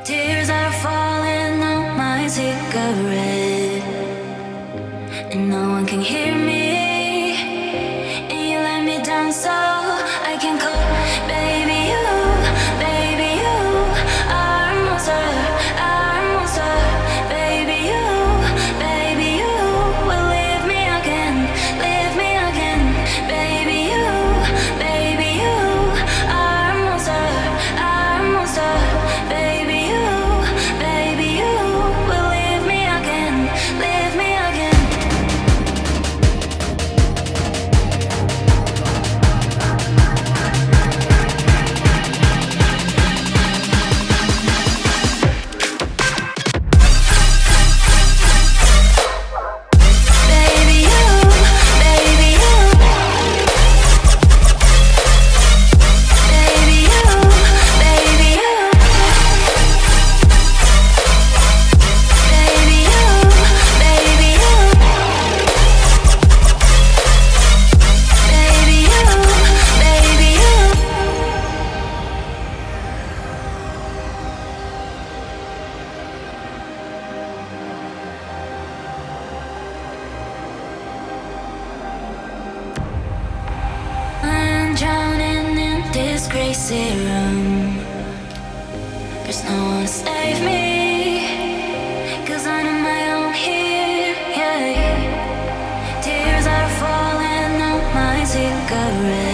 Tears are falling on my cigarette, and no one can hear me. And you let me down, so I can call. Baby, you are a monster, are a monster. Baby, you will leave me again, leave me again. Baby, you are a monster, are a monster. Baby, you will leave me again, leave me again. Baby, I'm drowning in this crazy room. There's no one to save me, 'cause I'm on my own here, yeah. Tears are falling on my cigarette.